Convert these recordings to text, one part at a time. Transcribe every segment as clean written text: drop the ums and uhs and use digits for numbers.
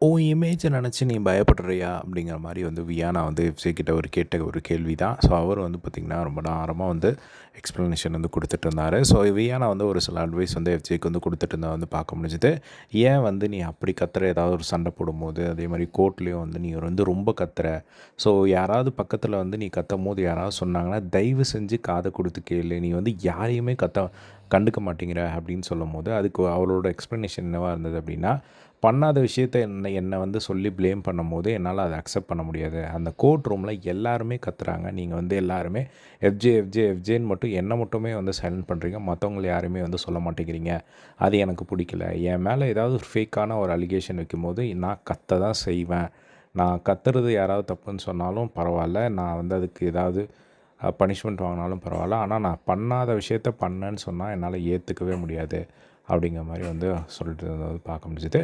உன் இமேஜை நினச்சி நீ பயப்படுறியா அப்படிங்கிற மாதிரி வந்து வியானா வந்து எஃப்ஜே கிட்ட கேட்ட ஒரு கேள்வி தான். ஸோ அவர் வந்து பார்த்திங்கன்னா ரொம்ப நேரமாக வந்து எக்ஸ்ப்ளனேஷன் வந்து கொடுத்துட்டு இருந்தார். ஸோ வியானா வந்து ஒரு சில அட்வைஸ் வந்து எஃப்ஜேக்கு வந்து கொடுத்துட்டு இருந்தால் வந்து பார்க்க முடிஞ்சுது. ஏன் வந்து நீ அப்படி கத்துற, ஏதாவது ஒரு சண்டை போடும்போது அதே மாதிரி கோர்ட்லேயும் வந்து நீ வந்து ரொம்ப கத்துற. ஸோ யாராவது பக்கத்தில் வந்து நீ கத்தும் போது யாராவது சொன்னாங்கன்னா தயவு செஞ்சு காதை கொடுத்து கேளு, நீ வந்து யாரையுமே கண்டுக்க மாட்டேங்கிற அப்படின்னு சொல்லும் போது அதுக்கு அவளோட எக்ஸ்ப்ளனேஷன் என்னவாக இருந்தது அப்படின்னா, பண்ணாத விஷயத்த என்னை வந்து சொல்லி ப்ளேம் பண்ணும்போது என்னால் அதை அக்செப்ட் பண்ண முடியாது. அந்த கோர்ட் ரூமில் எல்லாருமே கத்துறாங்க, நீங்கள் வந்து எல்லாருமே எஃப்ஜே எஃப்ஜே எஃப்ஜேன்னு மட்டும் என்னை மட்டுமே வந்து சைலண்ட் பண்ணுறீங்க, மற்றவங்கள யாருமே வந்து சொல்ல மாட்டேங்கிறீங்க. அது எனக்கு பிடிக்கல. என் மேலே ஏதாவது ஒரு ஃபேக்கான ஒரு அலிகேஷன் வைக்கும்போது நான் கத்த தான் செய்வேன். நான் கத்துறது யாராவது தப்புன்னு சொன்னாலும் பரவாயில்ல, நான் வந்து அதுக்கு ஏதாவது பனிஷ்மெண்ட் வாங்கினாலும் பரவாயில்ல, ஆனால் நான் பண்ணாத விஷயத்த பண்ணேன்னு சொன்னால் என்னால் ஏற்றுக்கவே முடியாது அப்படிங்கிற மாதிரி வந்து சொல்லிட்டு இருந்தது பார்க்க முடிஞ்சுது.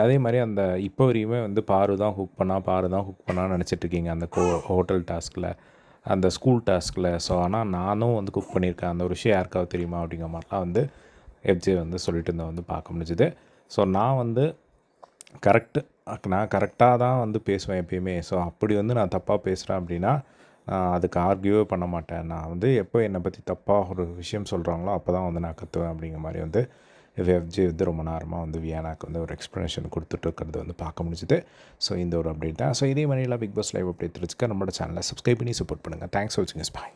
அதே மாதிரி அந்த இப்போ வரையுமே வந்து பாரு தான் ஹுக் பண்ணான்னு நினச்சிட்ருக்கீங்க அந்த ஹோட்டல் டாஸ்கில், அந்த ஸ்கூல் டாஸ்கில். ஸோ ஆனால் நானும் வந்து குக் பண்ணியிருக்கேன், அந்த ஒரு விஷயம் யாருக்காவது தெரியுமா அப்படிங்கிற மாதிரிலாம் வந்து எஃப்ஜே வந்து சொல்லிட்டு இருந்தேன் வந்து பார்க்க முடிஞ்சுது. ஸோ நான் வந்து நான் கரெக்டாக தான் வந்து பேசுவேன் எப்பயுமே. ஸோ அப்படி வந்து நான் தப்பாக பேசுகிறேன் அப்படின்னா அதுக்கு ஆர்கியூவே பண்ண மாட்டேன். நான் வந்து எப்போ என்னை பற்றி தப்பாக ஒரு விஷயம் சொல்கிறாங்களோ அப்போ தான் வந்து நான் கத்துவேன் அப்படிங்கிற மாதிரி வந்து எஃப்ஜே வந்து ரொம்ப நேரமாக வந்து வியானாக்கு வந்து ஒரு எக்ஸ்ப்ளனேஷன் கொடுத்துட்ருக்கிறது வந்து பார்க்க முடிஞ்சுது. ஸோ இந்த ஒரு அப்டேட் தான். ஸோ இதே மாதிரிலாம் பிக் பாஸ் லைவ் அப்டேட் தெரிஞ்சுக்க நம்மளோட சேனலை சப்ஸ்கிரைப் பண்ணி சப்போர்ட் பண்ணுங்கள். தேங்க்ஸ் ஃபார் வாட்சிங். பாய்.